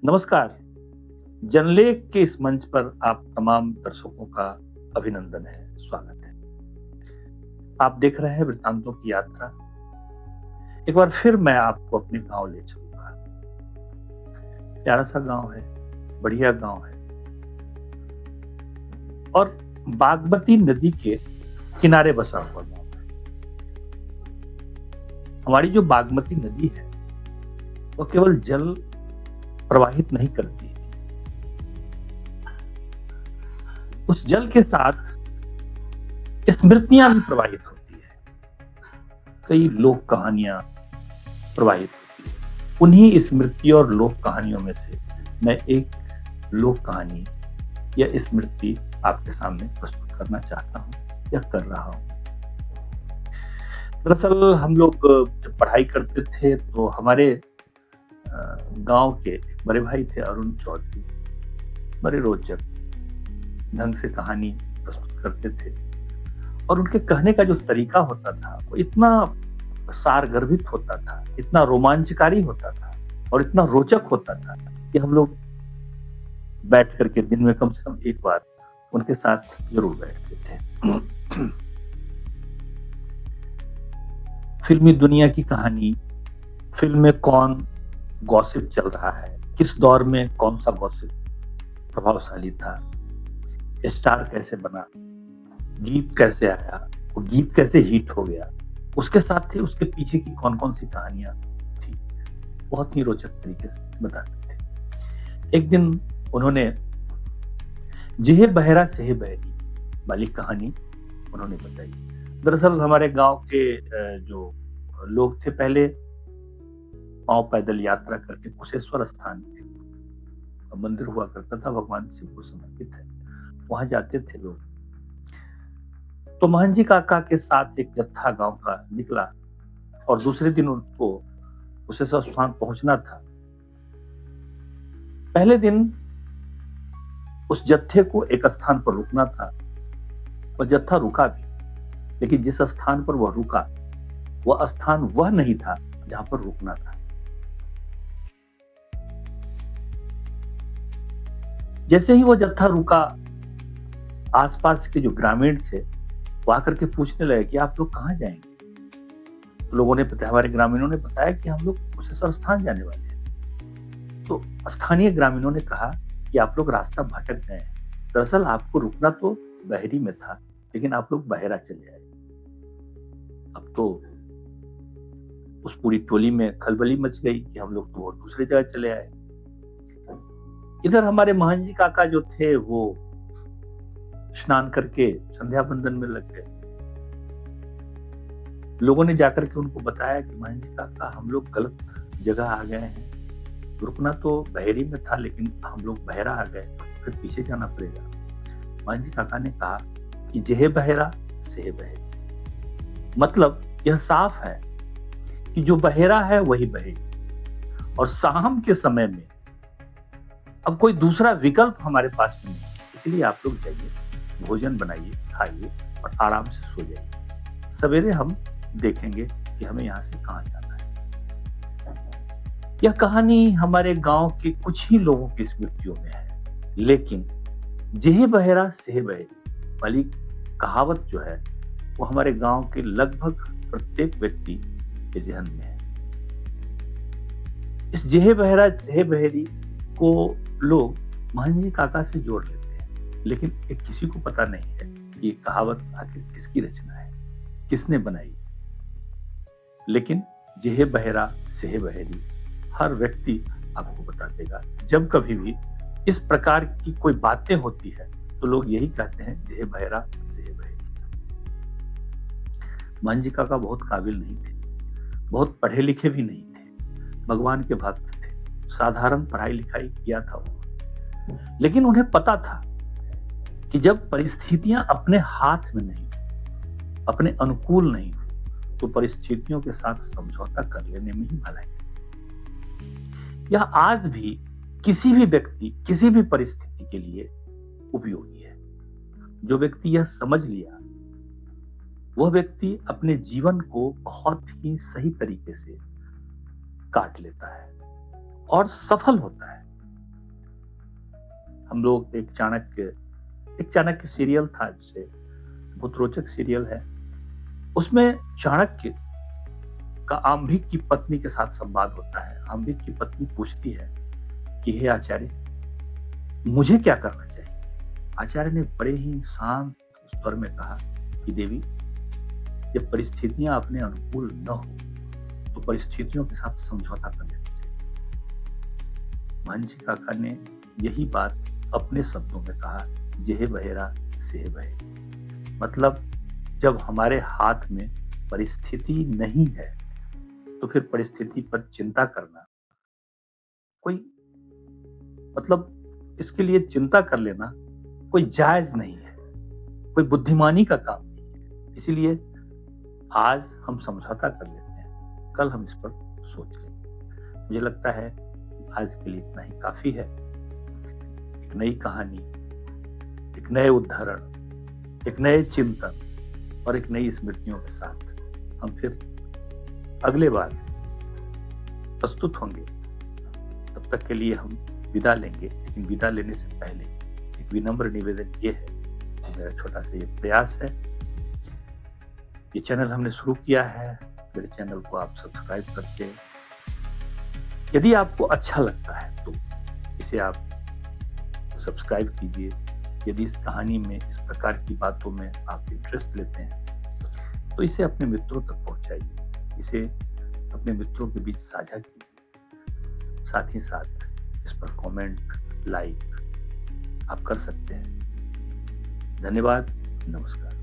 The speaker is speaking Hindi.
नमस्कार। जनलेख के इस मंच पर आप तमाम दर्शकों का अभिनंदन है, स्वागत है। आप देख रहे हैं वृत्तांतों की यात्रा। एक बार फिर मैं आपको अपने गांव ले चलूंगा। प्यारा सा गांव है, बढ़िया गांव है और बागमती नदी के किनारे बसा हुआ गांव है। हमारी जो बागमती नदी है वो केवल जल प्रवाहित नहीं करती, उस जल के साथ स्मृतियां भी प्रवाहित होती है। कई लोक कहानियां प्रवाहित होती है। उन्हीं स्मृतियों और लोक कहानियों में से मैं एक लोक कहानी या स्मृति आपके सामने प्रस्तुत करना चाहता हूं या कर रहा हूं। दरअसल हम लोग जब पढ़ाई करते थे तो हमारे गांव के एक बड़े भाई थे, अरुण चौधरी। बड़े रोचक ढंग से कहानी प्रस्तुत करते थे और उनके कहने का जो तरीका होता था वो इतना सारगर्भित होता था, इतना रोमांचकारी होता था और इतना रोचक होता था कि हम लोग बैठ करके दिन में कम से कम एक बार उनके साथ जरूर बैठते थे। फिल्मी दुनिया की कहानी, फिल्म में कौन गॉसिप चल रहा है, किस दौर में कौन सा गॉसिप प्रभावशाली था, स्टार कैसे बना, गीत कैसे आया, वो गीत कैसे हिट हो गया, उसके साथ ही उसके पीछे की कौन कौन सी कहानियां थी, बहुत ही रोचक तरीके से बताते थे। एक दिन उन्होंने जेह बहरा सेह बहरी वाली कहानी उन्होंने बताई। दरअसल हमारे गांव के जो लोग थे पहले पांव पैदल यात्रा करके कुशेश्वर स्थान पे मंदिर हुआ करता था, भगवान शिव को समर्पित है, वहां जाते थे लोग। तो महन जी काका के साथ एक जत्था गांव का निकला और दूसरे दिन उनको कुशेश्वर स्थान पहुंचना था। पहले दिन उस जत्थे को एक स्थान पर रुकना था और जत्था रुका भी, लेकिन जिस स्थान पर वह रुका वह स्थान वह नहीं था जहां पर रुकना था। जैसे ही वो जत्था रुका, आसपास के जो ग्रामीण थे वो आकर के पूछने लगे कि आप लोग कहां जाएंगे। तो लोगों ने बताया, हमारे ग्रामीणों ने बताया कि हम लोग कुशेश्वर स्थान जाने वाले हैं। तो स्थानीय ग्रामीणों ने कहा कि आप लोग रास्ता भटक गए हैं। दरअसल आपको रुकना तो बहरी में था, लेकिन आप लोग बहरा चले आए। अब तो उस पूरी टोली में खलबली मच गई कि हम लोग तो और दूसरी जगह चले आए। इधर हमारे महन जी काका जो थे वो स्नान करके संध्या बंदन में लग गए। लोगों ने जाकर के उनको बताया कि महन जी काका हम लोग गलत जगह आ गए हैं, रुकना तो बहरी में था लेकिन हम लोग बहरा आ गए, फिर पीछे जाना पड़ेगा। महन जी काका ने कहा कि जेह बहरा सेह बहरी, मतलब यह साफ है कि जो बहेरा है वही बहेरी, और शाम के समय में अब कोई दूसरा विकल्प हमारे पास नहीं है। इसलिए आप लोग जाइए, भोजन बनाइए, खाइए और आराम से सो जाइए। सवेरे हम देखेंगे कि हमें यहाँ से कहाँ जाना है। यह कहानी हमारे गांव के कुछ ही लोगों की स्मृतियों में है, लेकिन जेह बहरा सेह बहरी वाली कहावत जो है वो हमारे गांव के लगभग प्रत्येक व्यक्ति के जहन में है। इस जेह बहरा सेह बहरी को लोग महन जी काका से जोड़ लेते हैं, लेकिन एक किसी को पता नहीं है कि ये कहावत आखिर किसकी रचना है, किसने बनाई। लेकिन जेह बहरा सेह बहरी हर व्यक्ति आपको बता देगा। जब कभी भी इस प्रकार की कोई बातें होती है तो लोग यही कहते हैं, जेह बहरा सेह बहरी। महन जी काका बहुत काबिल नहीं थे, बहुत पढ़े लिखे भी नहीं थे, भगवान के भक्त थे, साधारण पढ़ाई लिखाई किया था वो। लेकिन उन्हें पता था कि जब परिस्थितियां अपने हाथ में नहीं, अपने अनुकूल नहीं हो, तो परिस्थितियों के साथ समझौता कर लेने में ही भलाई है। यह आज भी किसी भी व्यक्ति, किसी भी परिस्थिति के लिए उपयोगी है। जो व्यक्ति यह समझ लिया, वह व्यक्ति अपने जीवन को बहुत ही सही तरीके से काट लेता है और सफल होता है। हम लोग एक चाणक्य सीरियल था, जिसे बहुत रोचक सीरियल है। उसमें चाणक्य का आम्भिक की पत्नी के साथ संवाद होता है। आम्भिक की पत्नी पूछती है कि हे आचार्य, मुझे क्या करना चाहिए? आचार्य ने बड़े ही शांत स्वर में कहा कि देवी, जब परिस्थितियां अपने अनुकूल न हो तो परिस्थितियों के साथ समझौता कर लेना चाहिए। महर्षि काका ने यही बात अपने शब्दों में कहा, जेह बहेरा सेह बहे। मतलब जब हमारे हाथ में परिस्थिति नहीं है तो फिर परिस्थिति पर चिंता करना कोई मतलब इसके लिए चिंता कर लेना कोई जायज नहीं है, कोई बुद्धिमानी का काम नहीं है। इसीलिए आज हम समझौता कर लेते हैं, कल हम इस पर सोच लेंगे। मुझे लगता है आज के लिए इतना ही काफी है। एक नई कहानी, एक नए उदाहरण, एक नए चिंतन और एक नई स्मृतियों के साथ हम फिर अगले बार प्रस्तुत होंगे। तब तक के लिए हम विदा लेंगे, लेकिन विदा लेने से पहले एक विनम्र निवेदन ये है, मेरा छोटा सा ये प्रयास है। ये चैनल हमने शुरू किया है, मेरे चैनल को आप सब्सक्राइब करके, यदि आपको अच्छा लगता है तो इसे आप सब्सक्राइब कीजिए। यदि इस कहानी में, इस प्रकार की बातों में आप इंटरेस्ट लेते हैं तो इसे अपने मित्रों तक पहुंचाइए, इसे अपने मित्रों के बीच साझा कीजिए। साथ ही साथ इस पर कमेंट, लाइक आप कर सकते हैं। धन्यवाद, नमस्कार।